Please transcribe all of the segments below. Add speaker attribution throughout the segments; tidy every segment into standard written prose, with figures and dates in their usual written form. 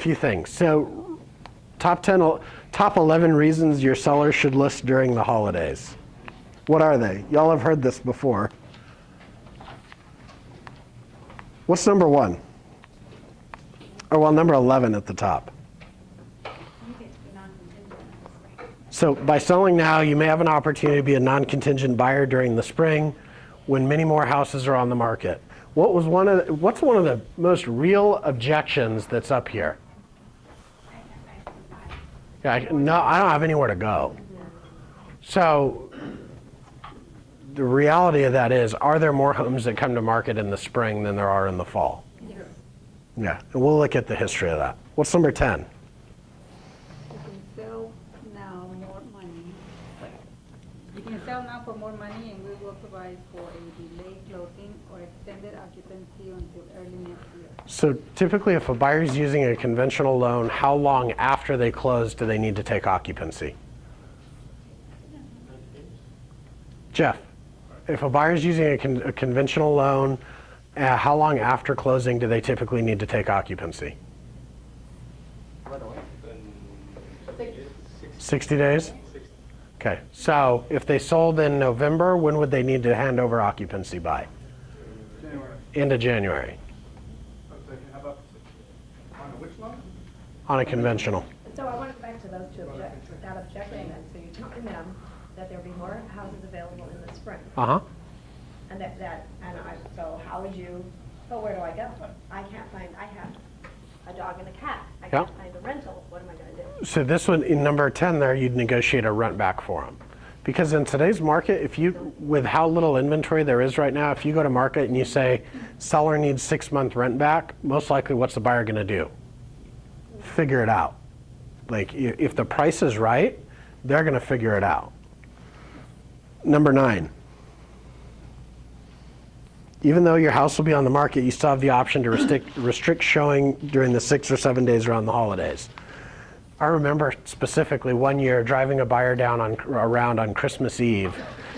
Speaker 1: few things. So top 11 reasons your seller should list during the holidays. What are they? Y'all have heard this before. What's number 1? Or well, number 11 at the top. So by selling now, you may have an opportunity to be a non-contingent buyer during the spring when many more houses are on the market. What's one of the most real objections that's up here? No, I don't have anywhere to go. So the reality of that is, are there more homes that come to market in the spring than there are in the fall? Yeah, and we'll look at the history of that. What's number 10?
Speaker 2: You can sell now for more money, and we will provide for a delayed closing or extended occupancy until early next year.
Speaker 1: So typically, if a buyer is using a conventional loan, how long after they close do they need to take occupancy? Jeff, if a buyer is using a conventional loan, how long after closing do they typically need to take occupancy? 60 days? Okay, so if they sold in November, when would they need to hand over occupancy by?
Speaker 3: January.
Speaker 1: Into January.
Speaker 3: How about on which loan?
Speaker 1: On a conventional.
Speaker 4: So I want to go back to those two that objection then. So you're telling them that there'll be more houses available in the spring.
Speaker 1: Uh-huh.
Speaker 4: And so how would you, where do I go? I have a dog and a cat. I can't find a rental. What am I going to do?
Speaker 1: So this one, in number 10 there, you'd negotiate a rent back for them. Because in today's market, with how little inventory there is right now, if you go to market and you say, seller needs 6-month rent back, most likely what's the buyer going to do? Figure it out. Like, if the price is right, they're going to figure it out. Number 9. Even though your house will be on the market, you still have the option to restrict showing during the 6 or 7 days around the holidays. I remember specifically one year driving a buyer around on Christmas Eve,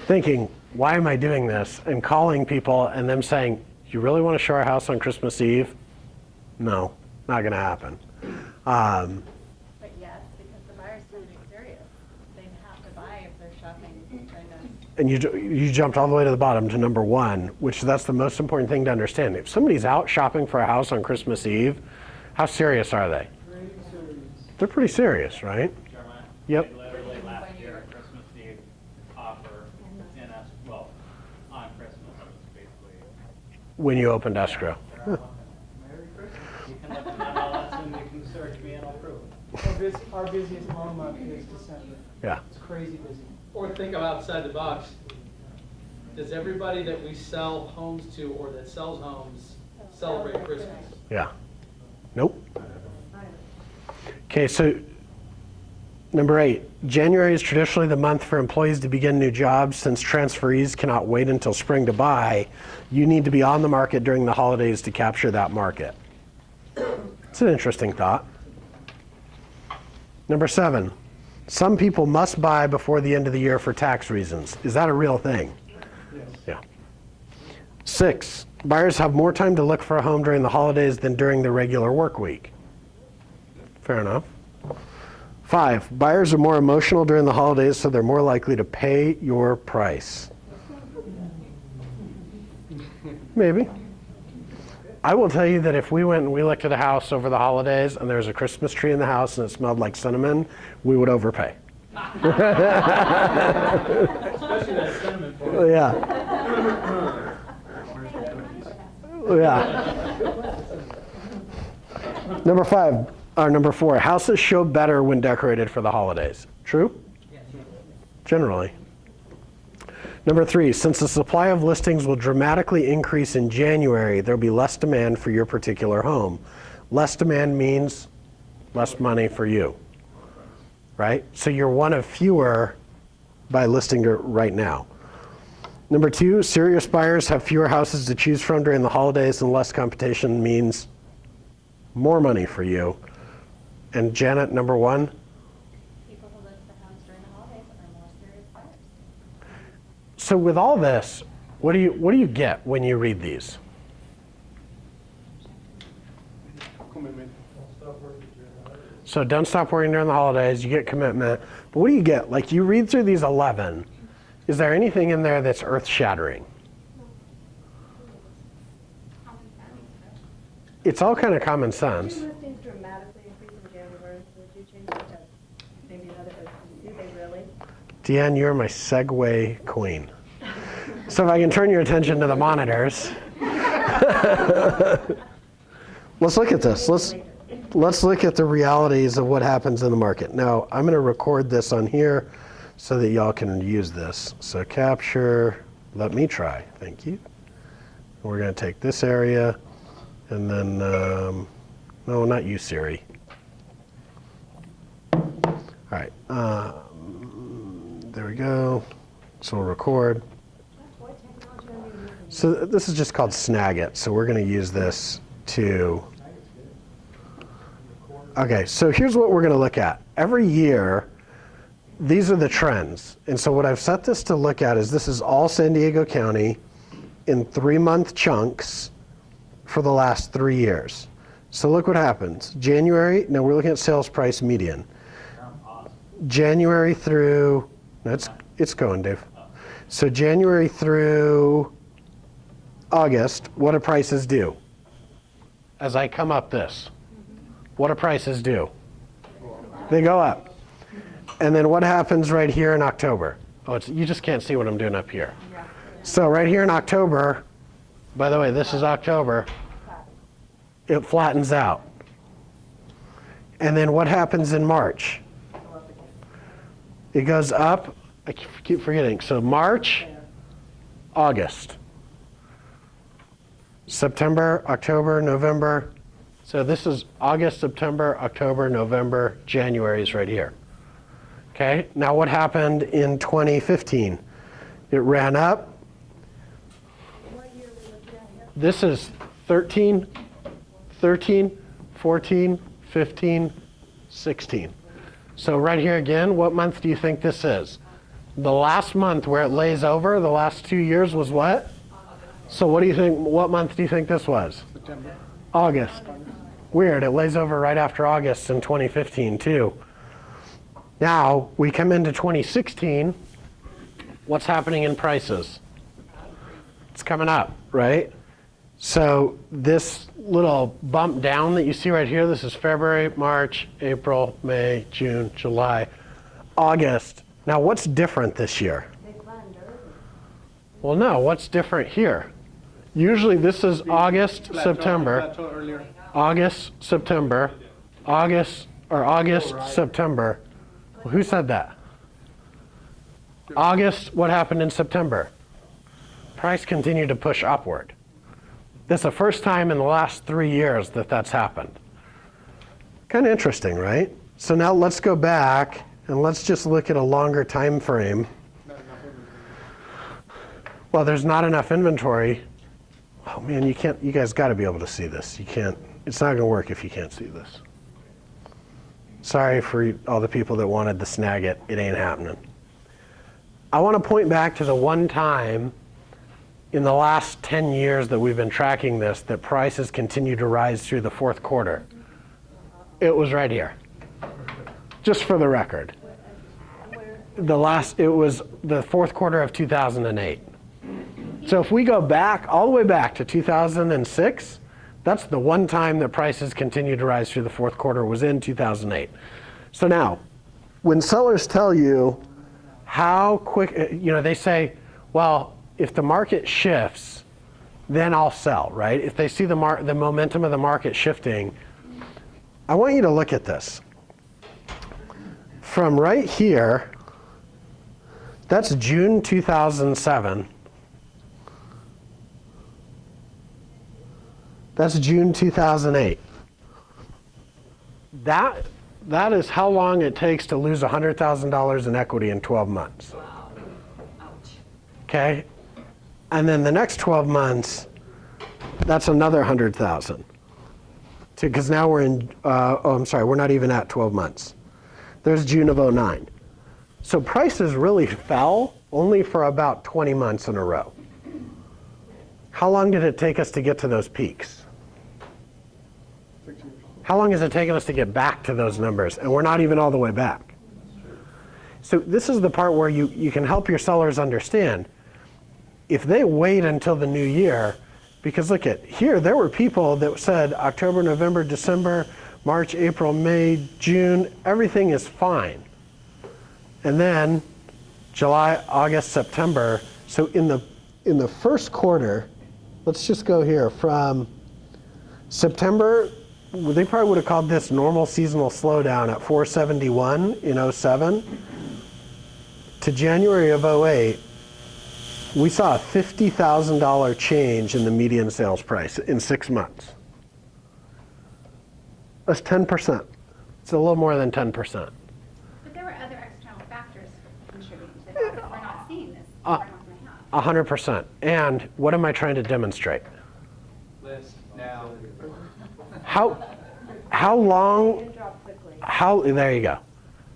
Speaker 1: thinking, why am I doing this? And calling people and them saying, you really want to show our house on Christmas Eve? No, not going to happen.
Speaker 5: But yes, because the buyer's going to be serious. They have to buy if they're shopping.
Speaker 1: And you jumped all the way to the bottom to number 1, which that's the most important thing to understand. If somebody's out shopping for a house on Christmas Eve, how serious are they?
Speaker 3: Pretty serious.
Speaker 1: They're pretty serious, right?
Speaker 6: Jeremiah,
Speaker 1: Yep.
Speaker 6: they literally last year at Christmas Eve offer on Christmas, basically.
Speaker 1: When you opened escrow.
Speaker 3: Merry Christmas.
Speaker 6: You can look at my MLS and you can search me and I'll prove it.
Speaker 3: Our busiest loan month is December.
Speaker 1: Yeah.
Speaker 3: It's crazy busy.
Speaker 7: Or think of outside the box. Does everybody that we sell homes to or that sells homes celebrate Christmas?
Speaker 1: Yeah. Nope. Okay, so number 8. January is traditionally the month for employees to begin new jobs. Since transferees cannot wait until spring to buy, you need to be on the market during the holidays to capture that market. It's an interesting thought. Number 7. Some people must buy before the end of the year for tax reasons. Is that a real thing?
Speaker 3: Yes.
Speaker 1: Yeah. 6. Buyers have more time to look for a home during the holidays than during the regular work week. Fair enough. 5. Buyers are more emotional during the holidays, so they're more likely to pay your price. Maybe. I will tell you that if we went and we looked at a house over the holidays and there was a Christmas tree in the house and it smelled like cinnamon, we would overpay.
Speaker 7: Especially that cinnamon for
Speaker 1: Yeah. Yeah. Number 4, houses show better when decorated for the holidays. True? Generally. Number 3, since the supply of listings will dramatically increase in January, there'll be less demand for your particular home. Less demand means less money for you, right? So you're one of fewer by listing right now. Number 2, serious buyers have fewer houses to choose from during the holidays, and less competition means more money for you. And Janet, number 1?
Speaker 5: People who list their homes during the holidays are more serious buyers.
Speaker 1: So with all this, what do you get when you read these?
Speaker 3: Commitment. Stop working.
Speaker 1: So don't stop working during the holidays, you get commitment. But what do you get? Like you read through these 11, is there anything in there that's earth-shattering? It's all kind of common sense.
Speaker 4: Do listings dramatically increase in January? Would you change that to maybe another, do they really?
Speaker 1: Deanne, you're my segue queen. So if I can turn your attention to the monitors. Let's look at this. Let's look at the realities of what happens in the market. Now, I'm going to record this on here so that y'all can use this. So capture, let me try, thank you. We're going to take this area and then, no, not you, Siri. All right, there we go. So we'll record. So this is just called Snagit. So we're going to use this to, okay, so here's what we're going to look at. Every year, these are the trends. And so what I've set this to look at is this is all San Diego County in 3-month chunks for the last 3 years. So look what happens. January, now we're looking at sales price median. January through, no, it's going, Dave. So January through August, what do prices do? As I come up this, what do prices do? They go up. And then what happens right here in October? Oh, you just can't see what I'm doing up here. So right here in October, by the way, this is October, it flattens out. And then what happens in March? It goes up, I keep forgetting. So March, August, September, October, November. So this is August, September, October, November, January is right here. Okay, now what happened in 2015? It ran up. This is 13, 14, 15, 16. So right here again, what month do you think this is? The last month where it lays over, the last 2 years was what? So what do you think, what month do you think this was?
Speaker 3: September.
Speaker 1: August. Weird, it lays over right after August in 2015 too. Now, we come into 2016, what's happening in prices? It's coming up, right? So this little bump down that you see right here, this is February, March, April, May, June, July, August. Now what's different this year? Well, no, what's different here? Usually this is August, September,
Speaker 3: Plateau earlier.
Speaker 1: August, September, August, September. Well, who said that? August, what happened in September? Price continued to push upward. This is the first time in the last 3 years that that's happened. Kind of interesting, right? So now let's go back and let's just look at a longer time frame. Well, there's not enough inventory. Oh man, you guys got to be able to see this. You can't, it's not going to work if you can't see this. Sorry for all the people that wanted to snag it. It ain't happening. I want to point back to the one time in the last 10 years that we've been tracking this, that prices continue to rise through the fourth quarter. It was right here. Just for the record. It was the fourth quarter of 2008. So if we go back, all the way back to 2006, that's the one time that prices continued to rise through the fourth quarter was in 2008. So now, when sellers tell you how quick, they say, well, if the market shifts, then I'll sell, right? If they see the momentum of the market shifting, I want you to look at this. From right here, that's June 2007. That's June 2008. That is how long it takes to lose $100,000 in equity in 12 months. Okay? And then the next 12 months, that's another 100,000. Because now we're in, we're not even at 12 months. There's June of 2009. So prices really fell only for about 20 months in a row. How long did it take us to get to those peaks? How long has it taken us to get back to those numbers? And we're not even all the way back. So this is the part where you can help your sellers understand. If they wait until the new year, because look at here, there were people that said October, November, December, March, April, May, June, everything is fine. And then July, August, September. So in the first quarter, let's just go here from September, they probably would have called this normal seasonal slowdown at 471 in 07 to January of 08. We saw a $50,000 change in the median sales price in 6 months. That's 10%. It's a little more than 10%.
Speaker 8: But there were other external factors contributing to that. If we're not seeing this, we're not going to have.
Speaker 1: 100%. And what am I trying to demonstrate?
Speaker 6: List now.
Speaker 1: How long,
Speaker 4: It dropped quickly.
Speaker 1: there you go.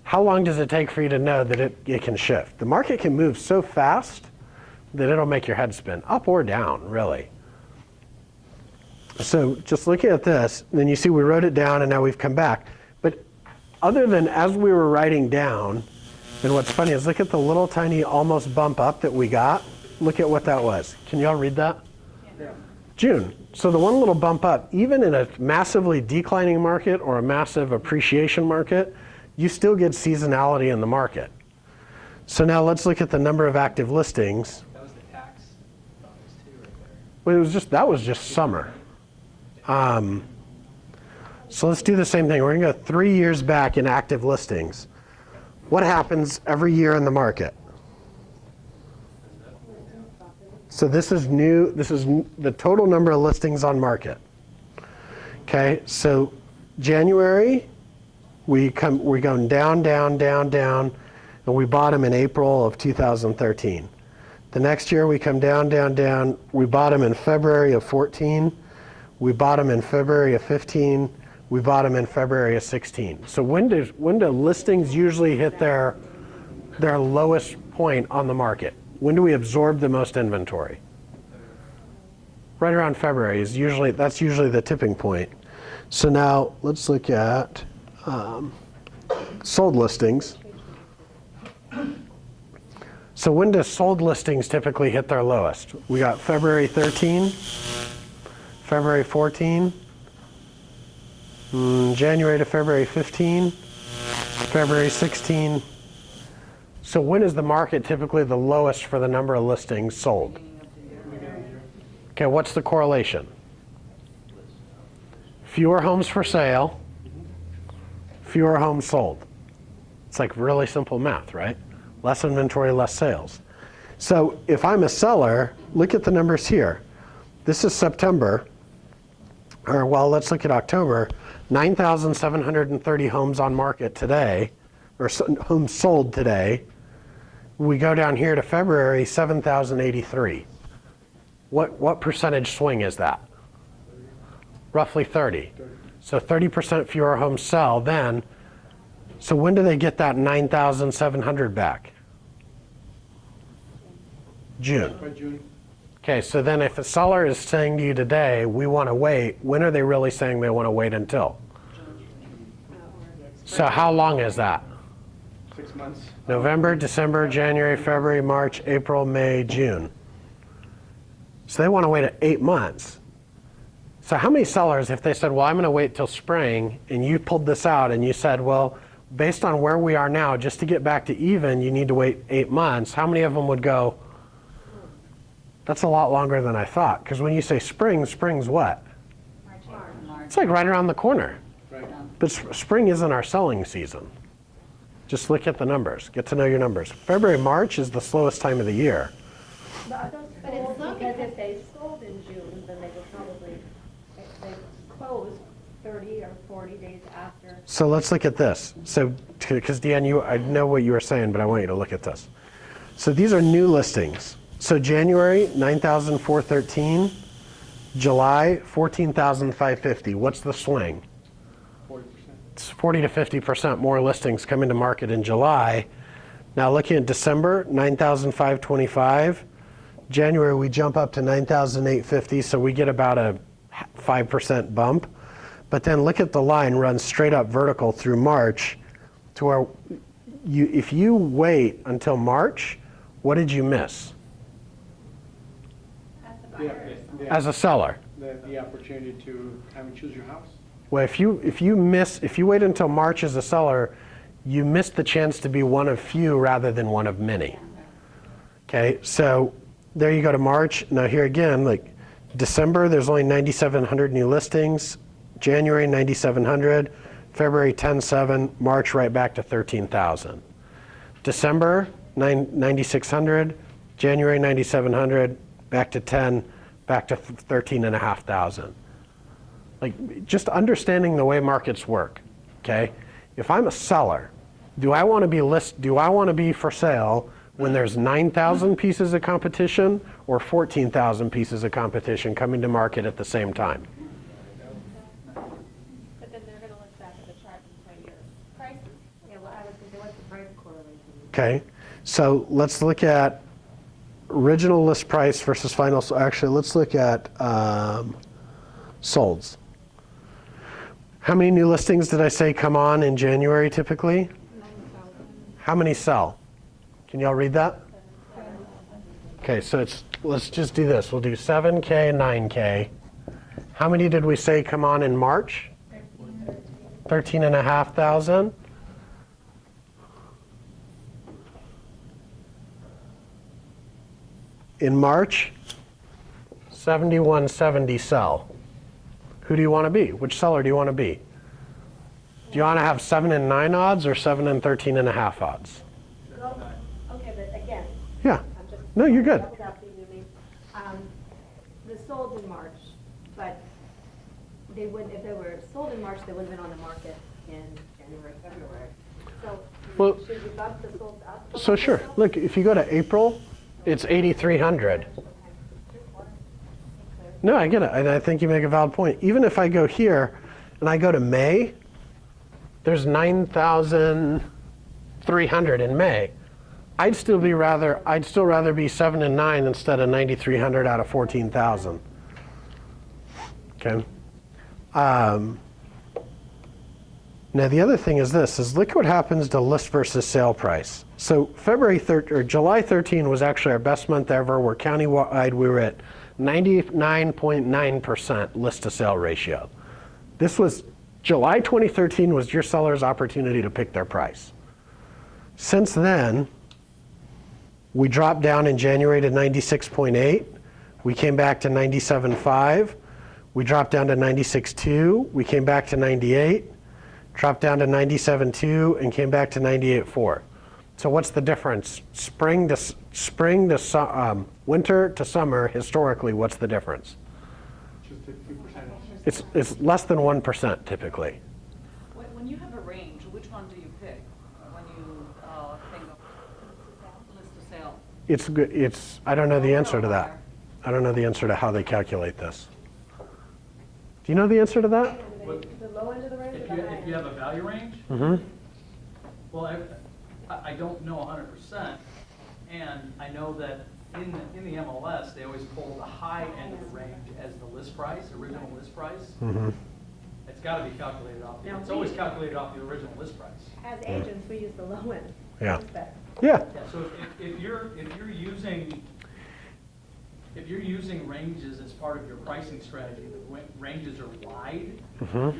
Speaker 1: How long does it take for you to know that it can shift? The market can move so fast that it'll make your head spin, up or down, really. So just looking at this, then you see we wrote it down and now we've come back. But other than as we were writing down, and what's funny is look at the little tiny almost bump up that we got. Look at what that was. Can y'all read that? June. So the one little bump up, even in a massively declining market or a massive appreciation market, you still get seasonality in the market. So now let's look at the number of active listings.
Speaker 6: That was the tax bonus too, right there.
Speaker 1: Well, that was just summer. So let's do the same thing. We're going to go 3 years back in active listings. What happens every year in the market? So this is new. This is the total number of listings on market. Okay, so January, we're going down, down, down, down, and we bottom in April of 2013. The next year we come down, down, down. We bottom in February of 14. We bottom in February of 15. We bottom in February of 16. So when do listings usually hit their lowest point on the market? When do we absorb the most inventory? Right around February that's usually the tipping point. So now let's look at sold listings. So when do sold listings typically hit their lowest? We got February 13, February 14, January to February 15, February 16. So when is the market typically the lowest for the number of listings sold? Okay, what's the correlation? Fewer homes for sale, fewer homes sold. It's like really simple math, right? Less inventory, less sales. So if I'm a seller, look at the numbers here. This is September, or well, let's look at October. 9,730 homes on market today, or homes sold today. We go down here to February, 7,083. What percentage swing is that? Roughly 30. So 30% fewer homes sell then. So when do they get that 9,700 back? June.
Speaker 3: By June.
Speaker 1: Okay, so then if a seller is saying to you today, we want to wait, when are they really saying they want to wait until? So how long is that?
Speaker 3: 6 months.
Speaker 1: November, December, January, February, March, April, May, June. So they want to wait 8 months. So how many sellers, if they said, well, I'm going to wait till spring, and you pulled this out and you said, well, based on where we are now, just to get back to even, you need to wait 8 months, how many of them would go, that's a lot longer than I thought? Because when you say spring, spring's what? It's like right around the corner.
Speaker 3: Right.
Speaker 1: But spring isn't our selling season. Just look at the numbers. Get to know your numbers. February, March is the slowest time of the year.
Speaker 4: But are those
Speaker 8: But it's
Speaker 4: sold,
Speaker 8: slow
Speaker 4: because
Speaker 8: because-
Speaker 4: if they sold in June, then they would probably, they closed 30 or 40 days after.
Speaker 1: So let's look at this. So, because Deanne, I know what you were saying, but I want you to look at this. So these are new listings. So January, 9,413. July, 14,550. What's the swing?
Speaker 3: 40%.
Speaker 1: It's 40 to 50% more listings come into market in July. Now looking at December, 9,525. January, we jump up to 9,850, so we get about a 5% bump. But then look at the line runs straight up vertical through March to where if you wait until March, what did you miss as a seller?
Speaker 3: The opportunity to have and choose your house.
Speaker 1: Well, if you wait until March as a seller, you miss the chance to be one of few rather than one of many. Okay, so there you go to March. Now here again, like December, there's only 9,700 new listings. January, 9,700. February, 10,700. March, right back to 13,000. December, 9,600. January, 9,700. Back to 10. Back to 13,500. Like, just understanding the way markets work, okay? If I'm a seller, do I want to be for sale when there's 9,000 pieces of competition or 14,000 pieces of competition coming to market at the same time?
Speaker 5: But then they're gonna look back at the chart and say your prices.
Speaker 2: Yeah, well, I was gonna say, what's the price correlation?
Speaker 1: Okay, so let's look at original list price versus final. Actually, let's look at solds. How many new listings did I say come on in January typically?
Speaker 2: 9,000.
Speaker 1: How many sell? Can y'all read that? Okay, so let's just do this. We'll do 7K and 9K. How many did we say come on in March? 13,500. In March, 7170 sell. Who do you want to be? Which seller do you want to be? Do you want to have 7 and 9 odds or 7 and 13.5 odds?
Speaker 4: Well, okay, but again,
Speaker 1: Yeah.
Speaker 4: I'm just.
Speaker 1: No, you're good.
Speaker 4: Without being mean. The sold in March, but they wouldn't, if they were sold in March, they wouldn't have been on the market in January, February. So
Speaker 1: Well-
Speaker 4: should we bump the sold up?
Speaker 1: So sure. Look, if you go to April, it's 8,300. No, I get it. And I think you make a valid point. Even if I go here and I go to May, there's 9,300 in May. I'd still rather be 7 and 9 instead of 9,300 out of 14,000. Okay. Now the other thing is this: look what happens to list versus sale price. So July 13 was actually our best month ever. We're countywide. We were at 99.9% list to sale ratio. This was July 2013 was your seller's opportunity to pick their price. Since then, we dropped down in January to 96.8. We came back to 97.5. We dropped down to 96.2. We came back to 98. Dropped down to 97.2 and came back to 98.4. So what's the difference? Winter to summer, historically, what's the difference?
Speaker 3: Just a few percentage.
Speaker 1: It's less than 1% typically.
Speaker 9: When you have a range, which one do you pick when you think of list to sale?
Speaker 1: It's good. I don't know the answer to that. I don't know the answer to how they calculate this. Do you know the answer to that?
Speaker 4: The low end of the range or the high
Speaker 7: If
Speaker 4: end?
Speaker 7: you have a value range,
Speaker 1: Mm-hmm.
Speaker 7: well, I don't know 100%, and I know that in the MLS, they always pull the high end of the range as the list price, original list price.
Speaker 1: Mm-hmm.
Speaker 7: It's got to be calculated off,
Speaker 4: Now
Speaker 7: it's always calculated off the original list price.
Speaker 4: As agents, we use the low end.
Speaker 1: Yeah.
Speaker 4: It's better.
Speaker 1: Yeah.
Speaker 7: Yeah, so if you're using ranges as part of your pricing strategy, the ranges are wide,
Speaker 1: Mhm.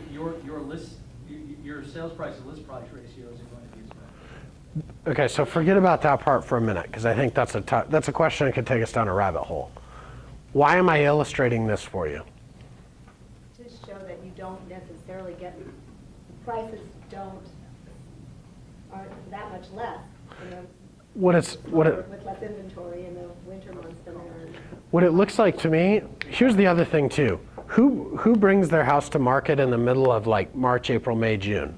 Speaker 7: your sales price to list price ratios are going to be as well.
Speaker 1: Okay, so forget about that part for a minute, because I think that's a question that could take us down a rabbit hole. Why am I illustrating this for you?
Speaker 4: To show that you don't necessarily get, prices aren't that much less,
Speaker 1: What it
Speaker 4: with less inventory in the winter months than there are.
Speaker 1: What it looks like to me, here's the other thing too. Who brings their house to market in the middle of like March, April, May, June?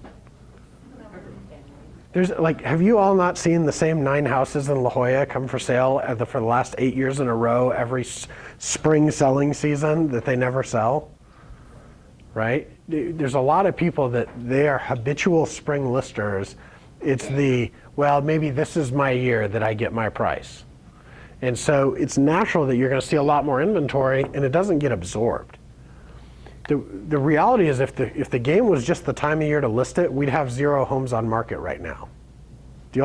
Speaker 1: There's like, have you all not seen the same 9 houses in La Jolla come for sale for the last 8 years in a row every spring selling season that they never sell? Right? There's a lot of people that they are habitual spring listers. It's well, maybe this is my year that I get my price. And so it's natural that you're going to see a lot more inventory and it doesn't get absorbed. The reality is if the game was just the time of year to list it, we'd have 0 homes on market right now. Do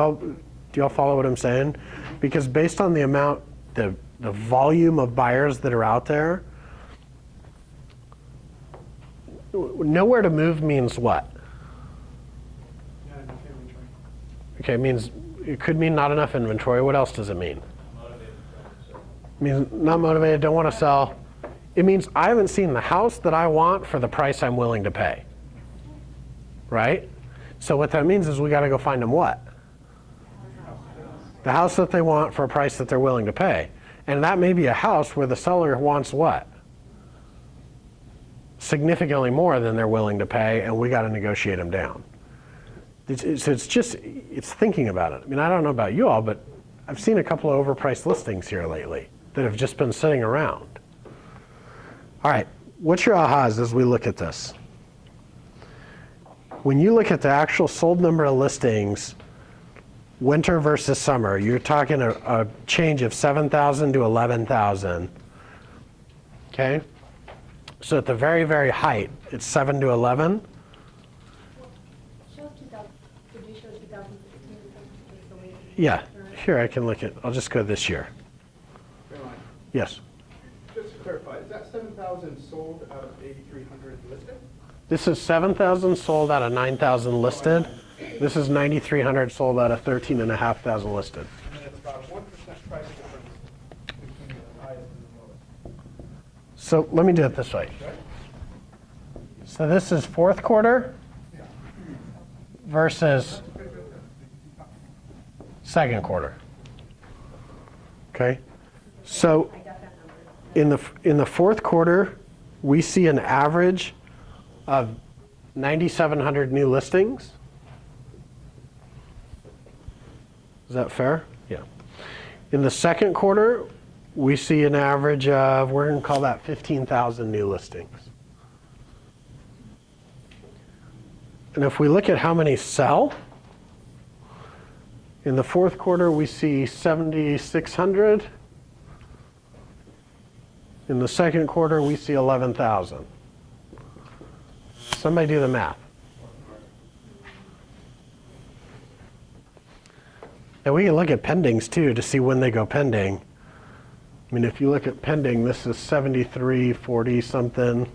Speaker 1: y'all follow what I'm saying? Because based on the amount, the volume of buyers that are out there, nowhere to move means what? Okay, it could mean not enough inventory. What else does it mean? It means not motivated, don't want to sell. It means I haven't seen the house that I want for the price I'm willing to pay. Right? So what that means is we got to go find them what? The house that they want for a price that they're willing to pay. And that may be a house where the seller wants what? Significantly more than they're willing to pay, and we got to negotiate them down. It's thinking about it. I mean, I don't know about you all, but I've seen a couple of overpriced listings here lately that have just been sitting around. All right, what's your ahas as we look at this? When you look at the actual sold number of listings, winter versus summer, you're talking a change of 7,000 to 11,000. Okay? So at the very, very height, it's 7 to 11.
Speaker 4: Show 2000, did you show 2016?
Speaker 1: Yeah, here I can look at, I'll just go this year.
Speaker 3: Caroline,
Speaker 1: Yes.
Speaker 3: just to clarify, is that 7,000 sold out of 8,300 listed?
Speaker 1: This is 7,000 sold out of 9,000 listed. This is 9,300 sold out of 13,500 listed.
Speaker 3: And then it's about 1% price difference between the highest and the lowest.
Speaker 1: So let me do it this way. So this is fourth quarter versus second quarter. Okay? So in the fourth quarter, we see an average of 9,700 new listings. Is that fair? Yeah. In the second quarter, we see an average of, we're going to call that 15,000 new listings. And if we look at how many sell, in the fourth quarter, we see 7,600. In the second quarter, we see 11,000. Somebody do the math. And we can look at pendings too to see when they go pending. I mean, if you look at pending, this is 7340 something,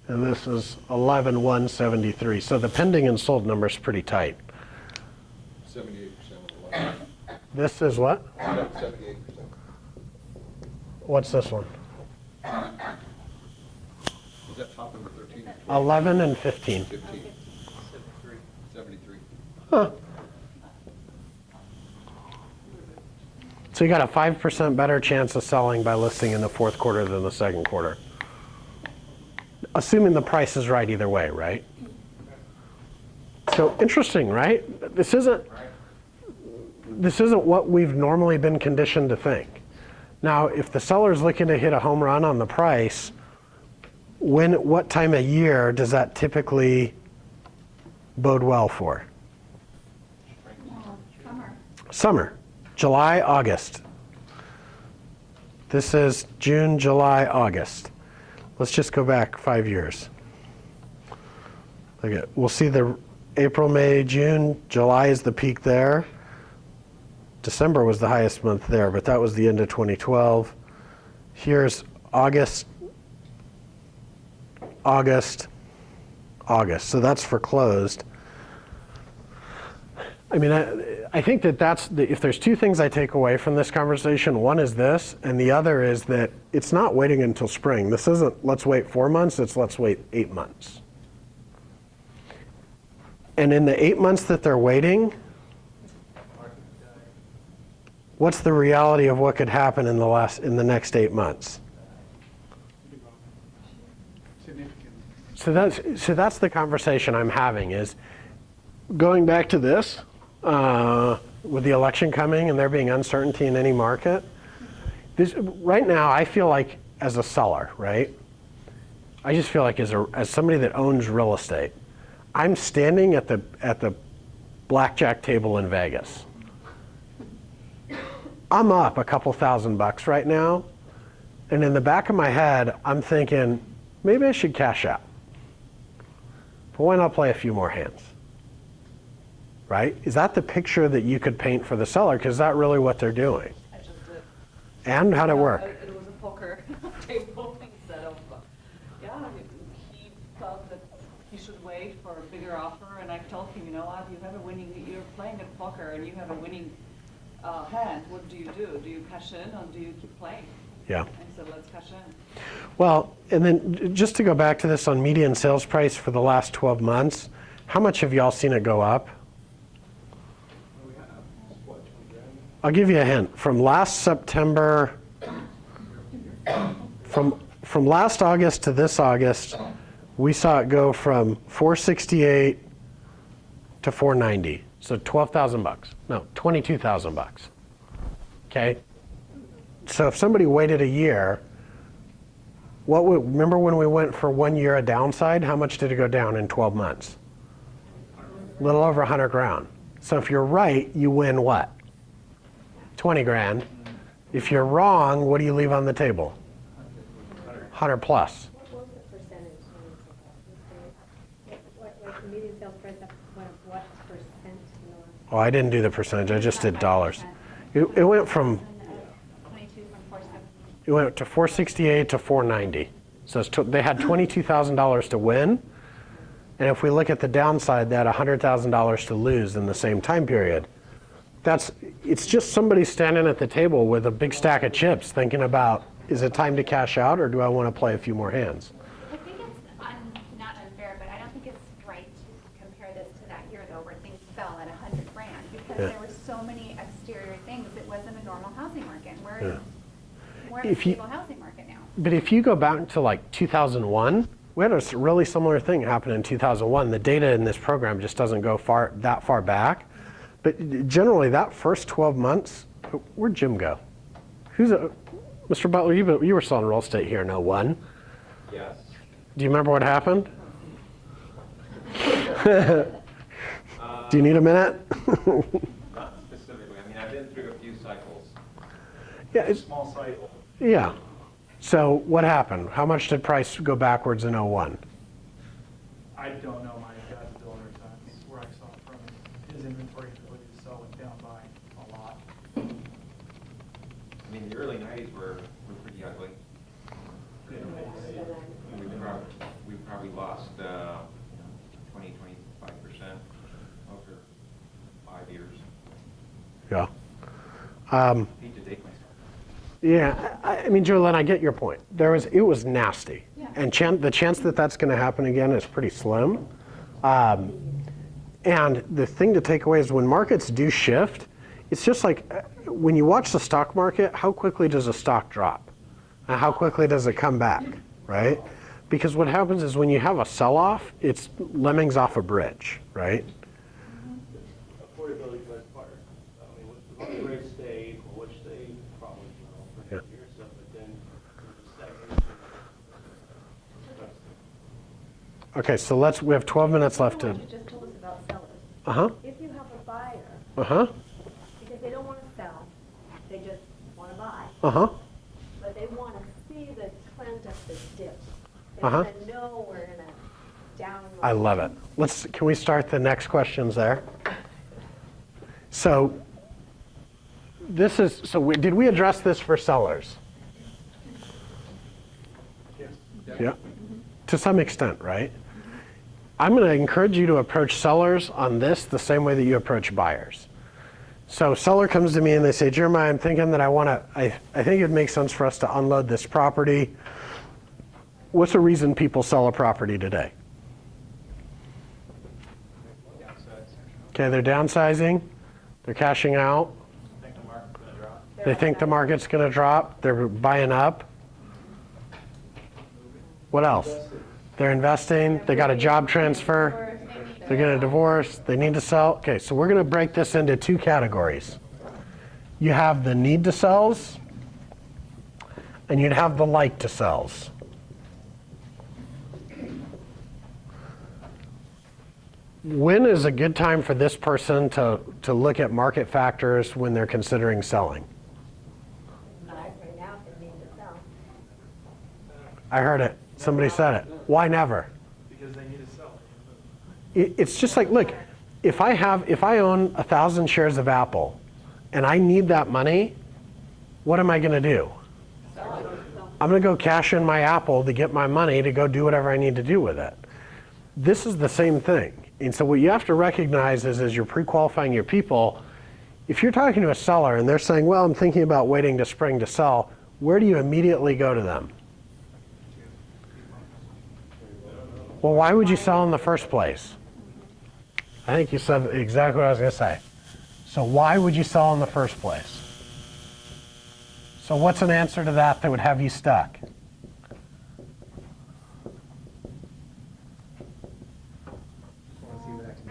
Speaker 1: and this is 11,173. So the pending and sold number is pretty tight.
Speaker 10: 78% of the lot.
Speaker 1: This is what?
Speaker 10: 78%.
Speaker 1: What's this one?
Speaker 10: Is that top number 13?
Speaker 1: 11 and 15.
Speaker 10: 15. 73.
Speaker 1: Huh. So you got a 5% better chance of selling by listing in the fourth quarter than the second quarter. Assuming the price is right either way, right? So interesting, right? This isn't what we've normally been conditioned to think. Now, if the seller's looking to hit a home run on the price, what time of year does that typically bode well for?
Speaker 8: Summer.
Speaker 1: Summer. July, August. This is June, July, August. Let's just go back 5 years. Okay, we'll see the April, May, June, July is the peak there. December was the highest month there, but that was the end of 2012. Here's August, August, August. So that's for closed. I mean, I think that's if there's two things I take away from this conversation, one is this, and the other is that it's not waiting until spring. This isn't let's wait 4 months, it's let's wait 8 months. And in the 8 months that they're waiting, what's the reality of what could happen in the next 8 months? So that's the conversation I'm having is going back to this, with the election coming and there being uncertainty in any market. Right now, I feel like as a seller, right? I just feel like as somebody that owns real estate, I'm standing at the blackjack table in Vegas. I'm up a couple $1,000 right now, and in the back of my head, I'm thinking, maybe I should cash out. But why not play a few more hands? Right? Is that the picture that you could paint for the seller? Because is that really what they're doing?
Speaker 9: I just did.
Speaker 1: And how'd it work?
Speaker 9: It was a poker table instead of, yeah, he thought that he should wait for a bigger offer, and I told him, you know what, you have a winning, you're playing at poker and you have a winning hand. What do? Do you cash in or do you keep playing?
Speaker 1: Yeah.
Speaker 9: And so let's cash in.
Speaker 1: Well, and then just to go back to this on median sales price for the last 12 months, how much have y'all seen it go up? I'll give you a hint. From last September, from last August to this August, we saw it go from 468 to 490. So 12,000 bucks. No, 22,000 bucks. Okay? So if somebody waited a year, remember when we went for 1 year a downside, how much did it go down in 12 months? A little over 100 grand. So if you're right, you win what? 20 grand. If you're wrong, what do you leave on the table? 100 plus.
Speaker 4: What was the percentage? Like the median sales price up, what percent?
Speaker 1: Oh, I didn't do the percentage. I just did dollars. It went from
Speaker 8: 22 from 470.
Speaker 1: it went to 468 to 490. So they had $22,000 to win. And if we look at the downside, they had $100,000 to lose in the same time period. It's just somebody standing at the table with a big stack of chips thinking about, is it time to cash out or do I want to play a few more hands?
Speaker 8: I think it's not unfair, but I don't think it's right to compare this to that year though, where things fell at 100 grand because there were so many exterior things. It wasn't a normal housing market. We're in a stable housing market now.
Speaker 1: But if you go back to like 2001, we had a really similar thing happen in 2001. The data in this program just doesn't go that far back. But generally, that first 12 months, where'd Jim go? Mr. Butler, you were selling real estate here in '01.
Speaker 11: Yes.
Speaker 1: Do you remember what happened? Do you need a minute?
Speaker 11: Not specifically. I mean, I've been through a few cycles.
Speaker 1: Yeah. It's,
Speaker 3: Small cycle.
Speaker 1: yeah. So what happened? How much did price go backwards in '01?
Speaker 3: I don't know my dad's builder times, where I saw it from. His inventory ability to sell went down by a lot.
Speaker 11: I mean, the early 90s were pretty ugly. We probably lost 20, 25% over 5 years.
Speaker 1: Yeah.
Speaker 11: Hate to date myself.
Speaker 1: Yeah, I mean, Jolene, I get your point. It was nasty, and the chance that that's going to happen again is pretty slim. And the thing to take away is when markets do shift, it's just like when you watch the stock market, how quickly does a stock drop? And how quickly does it come back, right? Because what happens is when you have a sell-off, it's lemmings off a bridge, right?
Speaker 6: Affordability plays a part. I mean, as long as rates stay equal, which they probably will for a year or so, but then there's a stagnation.
Speaker 1: Okay, so we have 12 minutes left to.
Speaker 4: You just told us about sellers.
Speaker 1: Uh-huh.
Speaker 4: If you have a buyer,
Speaker 1: Uh-huh.
Speaker 4: because they don't want to sell, they just want to buy,
Speaker 1: Uh-huh.
Speaker 4: but they want to see the trend of the dip. They
Speaker 1: Uh-huh.
Speaker 4: want to know we're in a downward.
Speaker 1: I love it. Can we start the next questions there? So did we address this for sellers?
Speaker 3: Yes.
Speaker 1: Yeah. To some extent, right? I'm going to encourage you to approach sellers on this the same way that you approach buyers. So seller comes to me and they say, Jeremiah, I'm thinking that I think it makes sense for us to unload this property. What's the reason people sell a property today? Okay, they're downsizing, they're cashing out, they think the market's going to drop, they're buying up. What else? They're investing, they got a job transfer, they're getting a divorce, they need to sell. Okay, so we're going to break this into two categories. You have the need to sells, and you'd have the like to sells. When is a good time for this person to look at market factors when they're considering selling?
Speaker 4: Right now, they need to sell.
Speaker 1: I heard it. Somebody said it. Why never?
Speaker 3: Because they need to sell.
Speaker 1: It's just like, look, if I own 1,000 shares of Apple and I need that money, what am I going to do? I'm going to go cash in my Apple to get my money to go do whatever I need to do with it. This is the same thing. And so what you have to recognize is as you're pre-qualifying your people, if you're talking to a seller and they're saying, well, I'm thinking about waiting to spring to sell, where do you immediately go to them? Well, why would you sell in the first place? I think you said exactly what I was going to say. So why would you sell in the first place? So what's an answer to that that would have you stuck?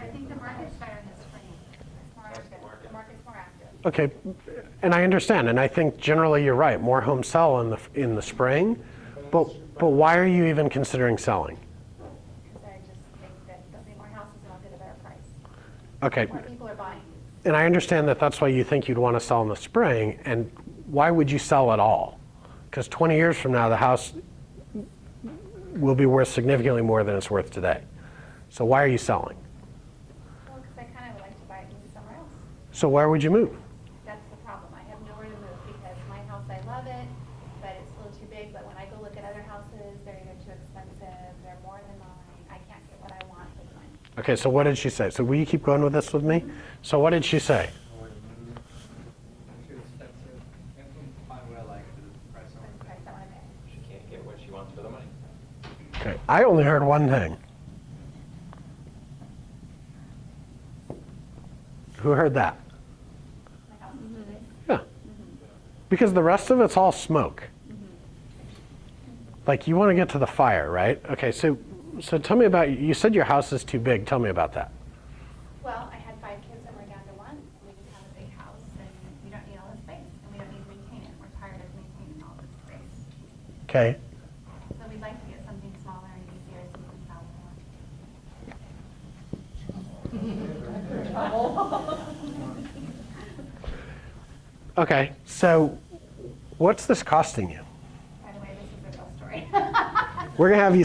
Speaker 8: I think the market's better in the spring. It's more active. The market's more active.
Speaker 1: Okay, and I understand, and I think generally you're right. More homes sell in the spring, but why are you even considering selling?
Speaker 8: Because I just think that there'll be more houses and I'll get a better price.
Speaker 1: Okay,
Speaker 8: More people are buying.
Speaker 1: and I understand that that's why you think you'd want to sell in the spring, and why would you sell at all? Because 20 years from now, the house will be worth significantly more than it's worth today. So why are you selling?
Speaker 8: Well, because I kind of would like to buy it and move somewhere else.
Speaker 1: So where would you move?
Speaker 8: That's the problem. I have nowhere to move because my house, I love it, but it's a little too big. But when I go look at other houses, they're either too expensive, they're more than mine. I can't get what I want with mine.
Speaker 1: Okay, so what did she say? So will you keep going with this with me? So what did she say?
Speaker 11: Too expensive. And find what I like for the price I want to pay.
Speaker 8: Price I want to pay.
Speaker 11: She can't get what she wants for the money.
Speaker 1: Okay, I only heard one thing. Who heard that?
Speaker 8: My house is too big.
Speaker 1: Yeah. Because the rest of it's all smoke. Like you want to get to the fire, right? Okay, so tell me about, you said your house is too big. Tell me about that.
Speaker 8: Well, I had 5 kids and we're down to 1. We just have a big house and we don't need all this space and we don't need to maintain it. We're tired of maintaining all this space.
Speaker 1: Okay.
Speaker 8: So we'd like to get something smaller and easier so we can travel more.
Speaker 1: Okay, so what's this costing you?
Speaker 8: By the way, this is a real story.
Speaker 1: We're gonna have you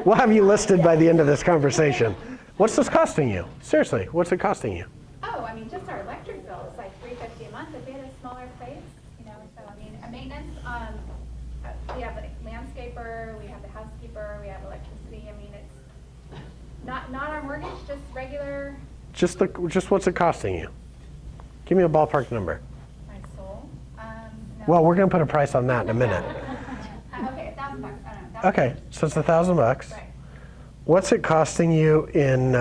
Speaker 1: we'll have you listed by the end of this conversation. What's this costing you? Seriously, what's it costing you?
Speaker 8: Oh, I mean, just our electric bill is like $350 a month. If we had a smaller place, you know, so I mean, a maintenance, we have a landscaper, we have the housekeeper, we have electricity. I mean, it's not our mortgage, just regular,
Speaker 1: Just what's it costing you? Give me a ballpark number.
Speaker 8: my soul. No.
Speaker 1: Well, we're gonna put a price on that in a minute.
Speaker 8: Okay, $1,000. I don't know.
Speaker 1: Okay, so it's $1,000.
Speaker 8: Right.
Speaker 1: What's it costing you in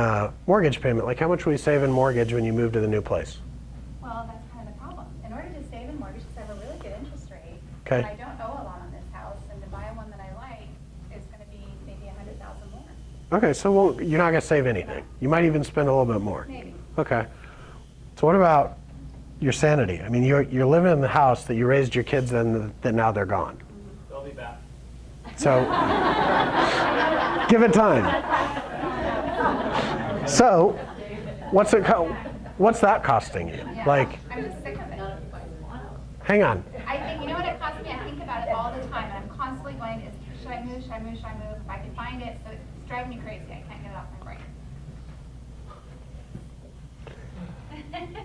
Speaker 1: mortgage payment? Like how much will you save in mortgage when you move to the new place?
Speaker 8: Well, that's kind of the problem. In order to save in mortgage, because I have a really good interest rate,
Speaker 1: Okay.
Speaker 8: and I don't owe a lot on this house, and to buy one that I like is going to be maybe $100,000 more.
Speaker 1: Okay, so you're not gonna save anything. You might even spend a little bit more.
Speaker 8: Maybe.
Speaker 1: Okay. So what about your sanity? I mean, you're living in the house that you raised your kids in that now they're gone.
Speaker 3: They'll be back.
Speaker 1: So give it time. So what's that costing you?
Speaker 8: Yeah.
Speaker 1: Like,
Speaker 8: I'm just sick of it.
Speaker 1: hang on.
Speaker 8: I think, you know what it costs me? I think about it all the time, and I'm constantly going, should I move, should I move, should I move? If I can find it, so it's driving me crazy. I can't get it off my brain.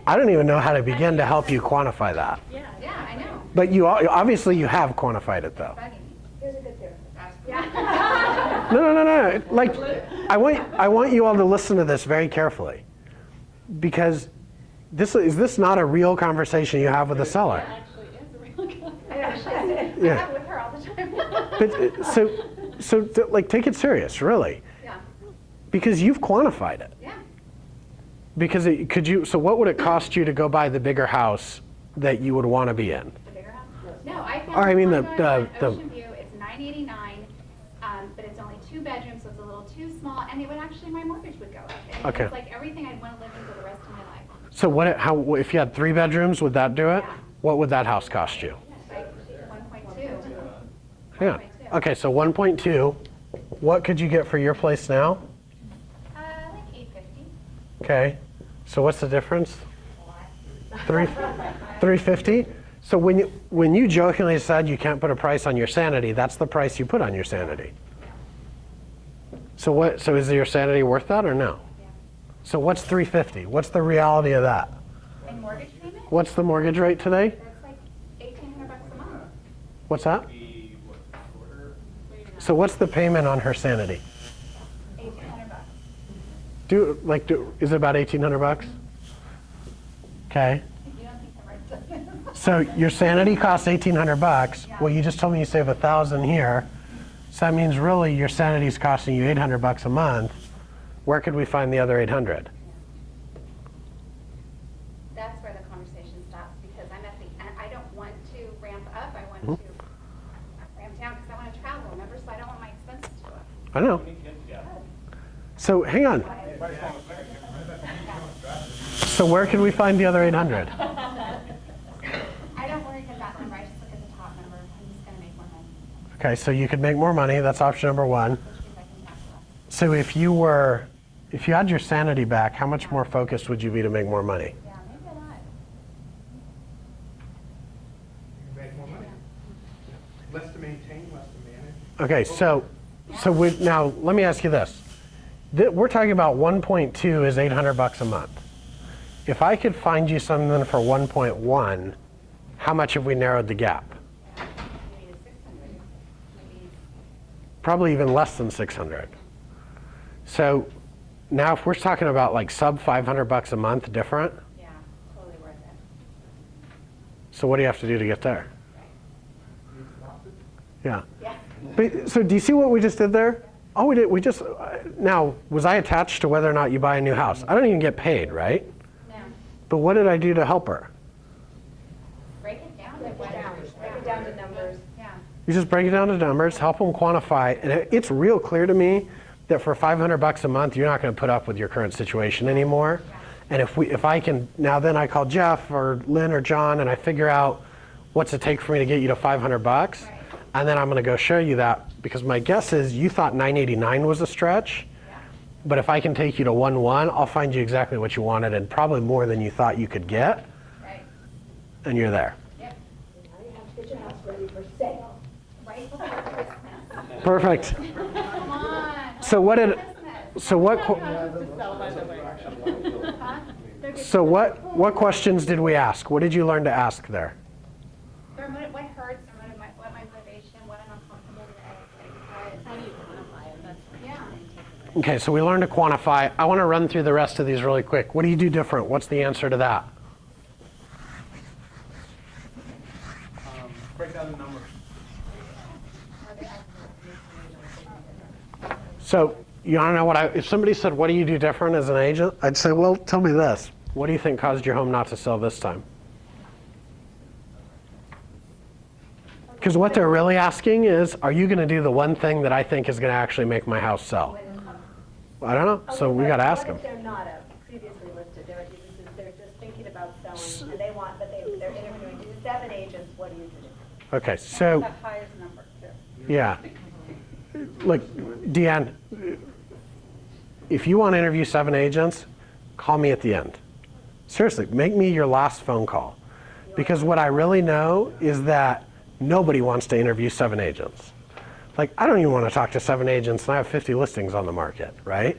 Speaker 1: I don't even know how to begin to help you quantify that.
Speaker 8: Yeah, I know.
Speaker 1: But obviously you have quantified it though.
Speaker 8: Bugging me.
Speaker 4: Here's a good therapist.
Speaker 8: Yeah.
Speaker 1: No. Like, I want you all to listen to this very carefully, because is this not a real conversation you have with the seller?
Speaker 5: Actually, is a real
Speaker 8: I actually
Speaker 1: Yeah.
Speaker 8: I have it with her all the time.
Speaker 1: But like, take it serious, really,
Speaker 8: Yeah,
Speaker 1: because you've quantified it.
Speaker 8: yeah.
Speaker 1: Because so what would it cost you to go buy the bigger house that you would want to be in?
Speaker 8: The bigger house? No, I found
Speaker 1: Or, I mean,
Speaker 8: one
Speaker 1: the-
Speaker 8: on
Speaker 1: the-
Speaker 8: Ocean View, it's $989, but it's only 2 bedrooms, so it's a little too small, and it would actually, my mortgage would go up. And
Speaker 1: Okay.
Speaker 8: It's like everything I'd want to live in for the rest of my life.
Speaker 1: So if you had 3 bedrooms, would that do it?
Speaker 8: Yeah.
Speaker 1: What would that house cost you?
Speaker 8: Like 1.2.
Speaker 1: Yeah. Okay, so 1.2. What could you get for your place now?
Speaker 8: Like 850.
Speaker 1: Okay. So what's the difference? 350. So when you jokingly said you can't put a price on your sanity, that's the price you put on your sanity. So is your sanity worth that or no?
Speaker 8: Yeah.
Speaker 1: So what's 350? What's the reality of that?
Speaker 8: And mortgage payment?
Speaker 1: What's the mortgage rate today?
Speaker 8: That's like $1,800 a month.
Speaker 1: What's that?
Speaker 6: Be, what, quarter?
Speaker 1: So what's the payment on her sanity?
Speaker 8: $1,800.
Speaker 1: Is it about $1,800? Okay.
Speaker 8: You don't think the right
Speaker 1: So your sanity costs $1,800.
Speaker 8: Yeah.
Speaker 1: Well, you just told me you save $1,000 here. So that means really your sanity is costing you $800 a month. Where could we find the other 800?
Speaker 8: That's where the conversation stops because I'm at the end. I don't want to ramp up. I want to ramp down because I want to travel, remember? So I don't want my expenses to go up.
Speaker 1: I know. So hang on. So where can we find the other 800?
Speaker 8: I don't worry about that number. I just look at the top number. I'm just going to make more money,
Speaker 1: Okay, so you could make more money. That's option number one.
Speaker 8: which means I can tax less.
Speaker 1: So if you had your sanity back, how much more focused would you be to make more money?
Speaker 8: Yeah, maybe a lot.
Speaker 11: You can make more money. Less to maintain, less to manage.
Speaker 1: Okay, so now let me ask you this. We're talking about 1.2 is $800 a month. If I could find you something for 1.1, how much have we narrowed the gap?
Speaker 8: Maybe to 600. Maybe.
Speaker 1: Probably even less than 600. So now if we're talking about like sub $500 a month different,
Speaker 8: Yeah, totally worth it.
Speaker 1: so what do you have to do to get there? Yeah.
Speaker 8: Yeah.
Speaker 1: But, so do you see what we just did there? All we did, now, was I attached to whether or not you buy a new house? I don't even get paid, right?
Speaker 8: No.
Speaker 1: But what did I do to help her?
Speaker 8: Break it down.
Speaker 4: Break it down to numbers.
Speaker 8: Yeah.
Speaker 1: You just break it down to numbers, help them quantify, and it's real clear to me that for $500 a month, you're not going to put up with your current situation anymore. And if I can, now then I call Jeff or Lynn or John and I figure out what's it take for me to get you to $500,
Speaker 8: Right.
Speaker 1: and then I'm going to go show you that, because my guess is you thought $989 was a stretch,
Speaker 8: Yeah.
Speaker 1: but if I can take you to 1.1, I'll find you exactly what you wanted and probably more than you thought you could get,
Speaker 8: Right.
Speaker 1: and you're there.
Speaker 8: Yep.
Speaker 4: Now you have to get your house ready for sale.
Speaker 8: Right before Christmas.
Speaker 1: Perfect.
Speaker 8: Come on.
Speaker 1: So what did,
Speaker 8: Christmas.
Speaker 1: so what,
Speaker 8: Huh? They're good.
Speaker 1: so what questions did we ask? What did you learn to ask there?
Speaker 8: What hurts or what my motivation, what I'm uncomfortable with. How do you quantify it? That's yeah.
Speaker 1: Okay, so we learned to quantify. I want to run through the rest of these really quick. What do you do different? What's the answer to that?
Speaker 3: Break down the numbers.
Speaker 1: So you want to know if somebody said, what do you do different as an agent? I'd say, well, tell me this. What do you think caused your home not to sell this time? Because what they're really asking is, are you going to do the one thing that I think is going to actually make my house sell? I don't know, so we got to ask them.
Speaker 4: What if they're not a previously listed, they're just thinking about selling, and they want, but they're interviewing 7 agents, what do you do?
Speaker 1: Okay, so,
Speaker 2: The highest number, too.
Speaker 1: yeah. Like, Deanne, if you want to interview 7 agents, call me at the end. Seriously, make me your last phone call. Because what I really know is that nobody wants to interview 7 agents. Like, I don't even want to talk to 7 agents and I have 50 listings on the market, right?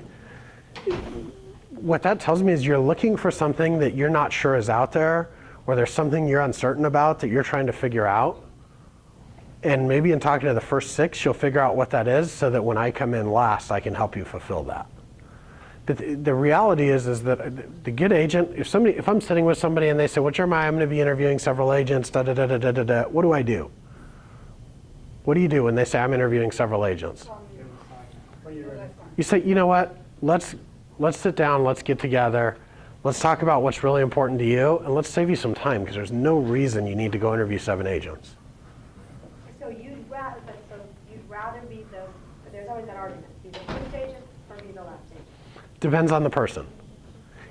Speaker 1: What that tells me is you're looking for something that you're not sure is out there, or there's something you're uncertain about that you're trying to figure out. And maybe in talking to the first 6, you'll figure out what that is so that when I come in last, I can help you fulfill that. But the reality is that the good agent, if I'm sitting with somebody and they say, well, Jeremiah, I'm going to be interviewing several agents, da-da-da-da-da-da, what do I do? What do you do when they say I'm interviewing several agents? You say, you know what, let's sit down, let's get together, let's talk about what's really important to you, and let's save you some time, because there's no reason you need to go interview 7 agents.
Speaker 4: So you'd rather be there's always that argument, be the first agent or be the last agent?
Speaker 1: Depends on the person.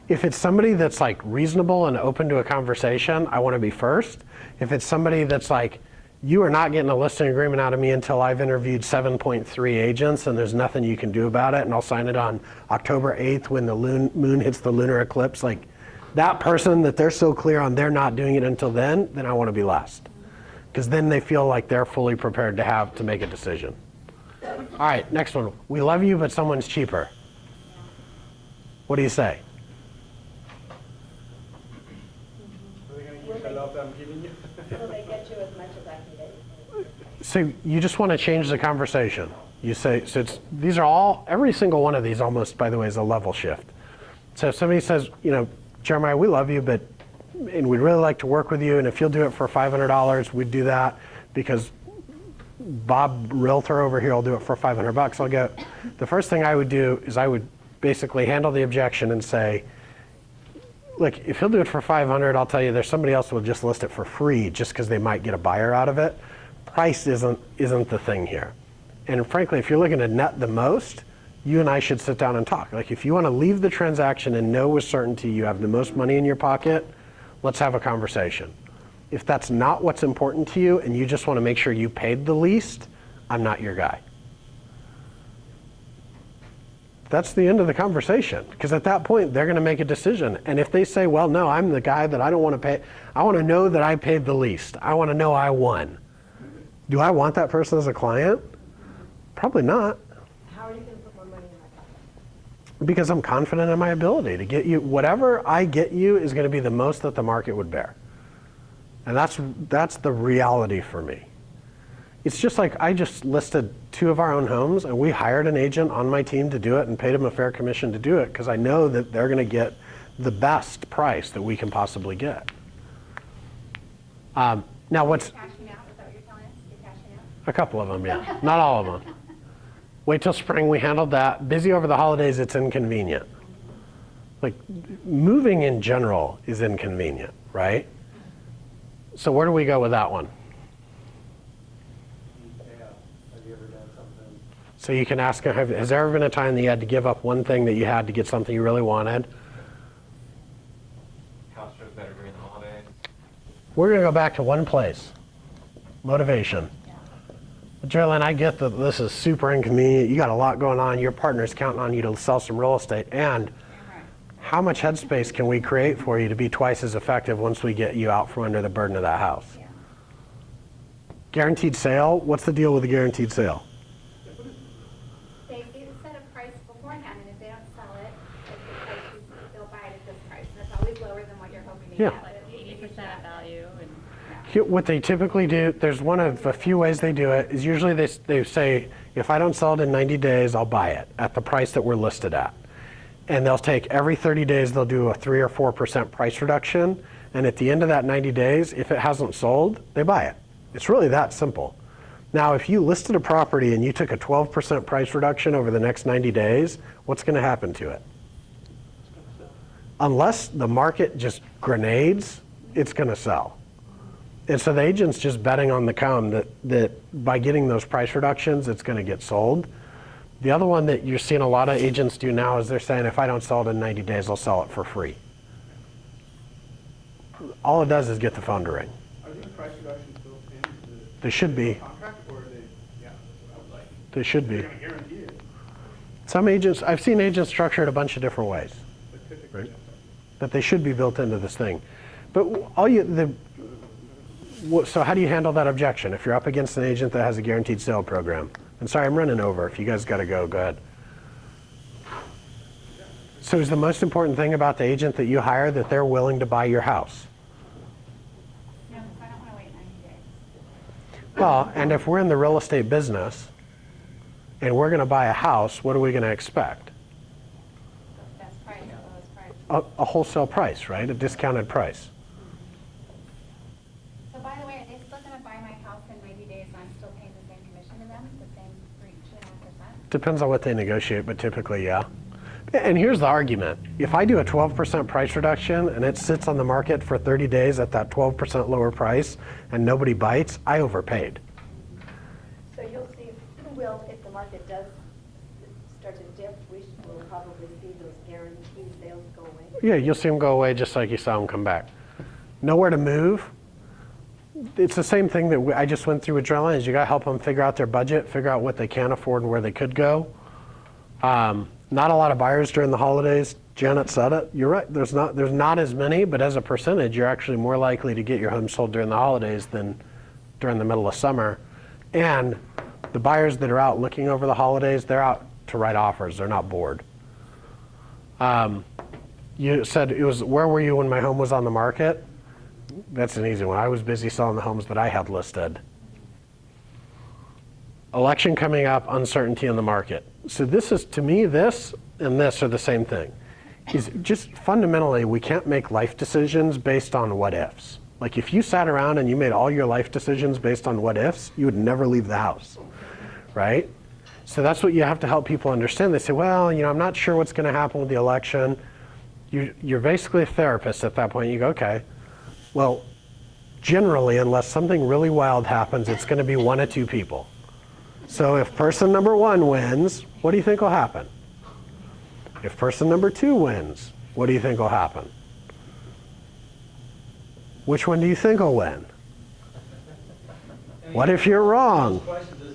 Speaker 1: If it's somebody that's like reasonable and open to a conversation, I want to be first. If it's somebody that's like, you are not getting a listing agreement out of me until I've interviewed 7.3 agents and there's nothing you can do about it, and I'll sign it on October 8th when the moon hits the lunar eclipse, like that person that they're so clear on they're not doing it until then I want to be last. Because then they feel like they're fully prepared to make a decision.
Speaker 8: So
Speaker 1: All right, next one. We love you, but someone's cheaper. What do you say?
Speaker 3: Are they gonna use that love that I'm giving you?
Speaker 4: Will they get you as much as I can get you?
Speaker 1: So you just want to change the conversation. You say, so it's, these are all, every single one of these almost, by the way, is a level shift. So if somebody says, you know, Jeremiah, we love you, but, and we'd really like to work with you, and if you'll do it for $500, we'd do that, because Bob Realtor over here will do it for $500. I'll go, the first thing I would do is I would basically handle the objection and say, look, if he'll do it for $500, I'll tell you there's somebody else who will just list it for free just because they might get a buyer out of it. Price isn't the thing here. And frankly, if you're looking to net the most, you and I should sit down and talk. Like, if you want to leave the transaction and know with certainty you have the most money in your pocket, let's have a conversation. If that's not what's important to you and you just want to make sure you paid the least, I'm not your guy. That's the end of the conversation, because at that point they're going to make a decision. And if they say, well, no, I'm the guy that I don't want to pay, I want to know that I paid the least. I want to know I won. Do I want that person as a client? Probably not.
Speaker 4: How are you going to put more money in my pocket?
Speaker 1: Because I'm confident in my ability to get you, whatever I get you is going to be the most that the market would bear. And that's the reality for me. It's just like I just listed 2 of our own homes, and we hired an agent on my team to do it and paid him a fair commission to do it, because I know that they're going to get the best price that we can possibly get. Now what's...
Speaker 8: Cashing out, is that what you're telling us? You're cashing out?
Speaker 1: A couple of them, yeah. Not all of them. Wait till spring, we handled that. Busy over the holidays, it's inconvenient. Like, moving in general is inconvenient, right? So where do we go with that one?
Speaker 6: Yeah, have you ever done something?
Speaker 1: So you can ask, has there ever been a time that you had to give up one thing that you had to get something you really wanted?
Speaker 11: House shows better during the holidays.
Speaker 1: We're going to go back to one place. Motivation. Geraldine, I get that this is super inconvenient. You got a lot going on. Your partner's counting on you to sell some real estate. And how much headspace can we create for you to be twice as effective once we get you out from under the burden of that house?
Speaker 8: Yeah.
Speaker 1: Guaranteed sale? What's the deal with the guaranteed sale?
Speaker 8: They set a price beforehand, and if they don't sell it, at the price they'll buy it at this price. And it's always lower than what you're hoping to
Speaker 1: Yeah.
Speaker 8: get. Like 80% of value.
Speaker 1: What they typically do, there's one of a few ways they do it, is usually they say, if I don't sell it in 90 days, I'll buy it at the price that we're listed at. And they'll take every 30 days, they'll do a 3 or 4% price reduction. And at the end of that 90 days, if it hasn't sold, they buy it. It's really that simple. Now, if you listed a property and you took a 12% price reduction over the next 90 days, what's going to happen to it? Unless the market just grenades, it's going to sell. And so the agent's just betting on the come that by getting those price reductions, it's going to get sold. The other one that you're seeing a lot of agents do now is they're saying, if I don't sell it in 90 days, I'll sell it for free. All it does is get the phone to ring.
Speaker 3: Are these price reductions built into the
Speaker 1: They should be.
Speaker 3: contract, or are they, yeah, that's what I would like.
Speaker 1: They should be.
Speaker 3: They're gonna guarantee it,
Speaker 1: Some agents, I've seen agents structure it a bunch of different ways,
Speaker 3: but typically,
Speaker 1: right? But they should be built into this thing. But so how do you handle that objection if you're up against an agent that has a guaranteed sale program? And sorry, I'm running over. If you guys got to go ahead. So is the most important thing about the agent that you hire that they're willing to buy your house?
Speaker 8: No, because I don't want to wait 90 days.
Speaker 1: Well, and if we're in the real estate business and we're going to buy a house, what are we going to expect?
Speaker 8: Best price, the lowest price.
Speaker 1: A wholesale price, right? A discounted price.
Speaker 8: So by the way, are they still going to buy my house in 90 days and I'm still paying the same commission to them, the same 3.5%?
Speaker 1: Depends on what they negotiate, but typically, yeah. And here's the argument. If I do a 12% price reduction and it sits on the market for 30 days at that 12% lower price and nobody bites, I overpaid.
Speaker 4: So you'll see, if the market does start to dip, we'll probably see those guaranteed sales go away.
Speaker 1: Yeah, you'll see them go away just like you saw them come back. Nowhere to move. It's the same thing that I just went through with Drella, is you got to help them figure out their budget, figure out what they can afford and where they could go. Not a lot of buyers during the holidays. Janet said it. You're right. There's not as many, but as a percentage, you're actually more likely to get your home sold during the holidays than during the middle of summer. And The buyers that are out looking over the holidays, they're out to write offers. They're not bored. You said it was, where were you when my home was on the market? That's an easy one. I was busy selling the homes that I had listed. Election coming up, uncertainty in the market. So this is, to me, this and this are the same thing. Is just fundamentally, we can't make life decisions based on what ifs. Like if you sat around and you made all your life decisions based on what ifs, you would never leave the house, right? So that's what you have to help people understand. They say, well, I'm not sure what's going to happen with the election. You're basically a therapist at that point. You go, okay, well, generally, unless something really wild happens, it's going to be one of two people. So if person number 1 wins, what do you think will happen? If person number 2 wins, what do you think will happen? Which one do you think will win? What if you're wrong?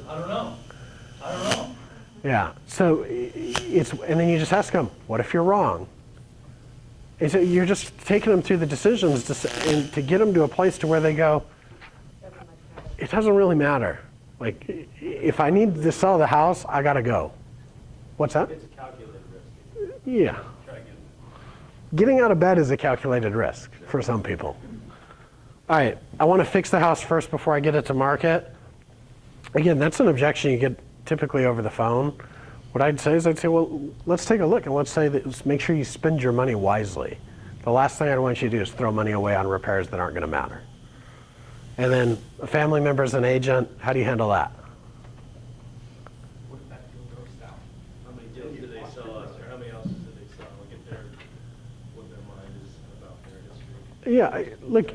Speaker 7: I don't know.
Speaker 1: Yeah, so and then you just ask them, what if you're wrong? And so you're just taking them through the decisions to get them to a place to where they go, it doesn't really matter. Like, if I need to sell the house, I gotta go. What's that?
Speaker 6: It's a calculated risk.
Speaker 1: Yeah.
Speaker 6: Try to get
Speaker 1: Getting out of bed is a calculated risk for some people. All right, I want to fix the house first before I get it to market. Again, that's an objection you get typically over the phone. What I'd say is well, let's take a look and let's make sure you spend your money wisely. The last thing I want you to do is throw money away on repairs that aren't going to matter. And then a family member is an agent. How do you handle that?
Speaker 3: What if that deal goes down?
Speaker 6: how many deals do they sell us, or how many houses do they sell? Look at what their mind is about their history.
Speaker 1: Yeah, look,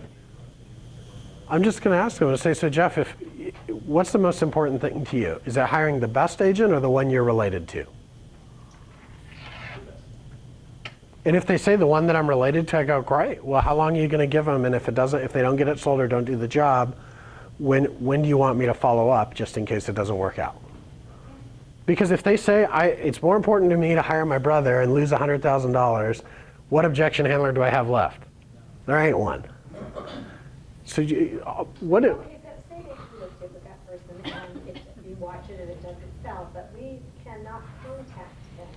Speaker 1: I'm just going to ask them and say, so Jeff, what's the most important thing to you? Is it hiring the best agent or the one you're related to? And if they say the one that I'm related to, I go, great. Well, how long are you going to give them? And if they don't get it sold or don't do the job, when do you want me to follow up just in case it doesn't work out? Because if they say it's more important to me to hire my brother and lose $100,000, what objection handler do I have left? There ain't one. So what?
Speaker 4: Say they listed with that person and you watch it and it doesn't sell, but we cannot contact them,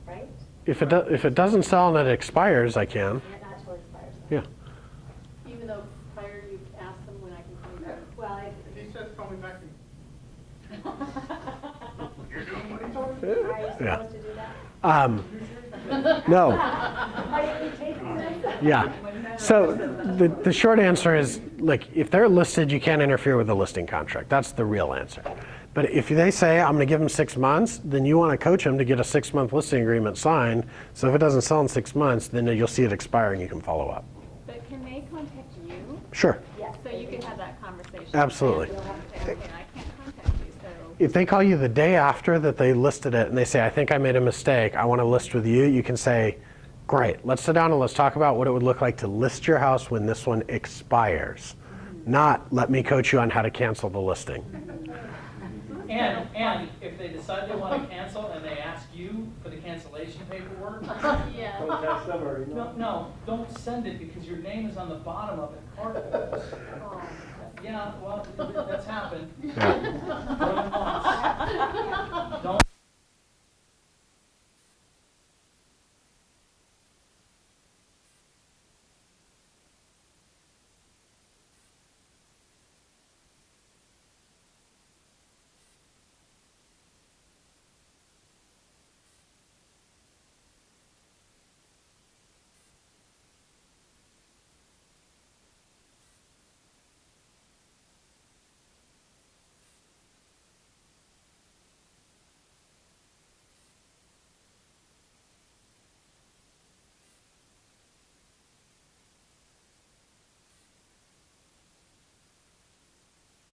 Speaker 4: right?
Speaker 1: If it doesn't sell and it expires, I can.
Speaker 4: And it not till it expires.
Speaker 1: Yeah.
Speaker 5: Even though prior you asked them when I can call you back.
Speaker 4: Well,
Speaker 3: If he says, call me back in.
Speaker 4: are you
Speaker 1: Yeah.
Speaker 4: supposed to do that?
Speaker 1: No.
Speaker 4: Are you taking this?
Speaker 1: Yeah. So the short answer is, like, if they're listed, you can't interfere with the listing contract. That's the real answer. But if they say, I'm going to give them 6 months, then you want to coach them to get a 6-month listing agreement signed. So if it doesn't sell in 6 months, then you'll see it expire and you can follow up.
Speaker 5: But can they contact you?
Speaker 1: Sure.
Speaker 4: Yes.
Speaker 5: So you can have that conversation?
Speaker 1: Absolutely.
Speaker 5: And say, okay, I can't contact you, so.
Speaker 1: If they call you the day after that they listed it and they say, I think I made a mistake, I want to list with you, you can say, great, let's sit down and let's talk about what it would look like to list your house when this one expires. Not let me coach you on how to cancel the listing.
Speaker 7: And if they decide they want to cancel and they ask you for the cancellation paperwork,
Speaker 5: Yeah.
Speaker 6: Contact them or email.
Speaker 7: no, don't send it because your name is on the bottom of it. Cardboard. Yeah, well, that's happened.
Speaker 1: Yeah.
Speaker 7: More than once. Don't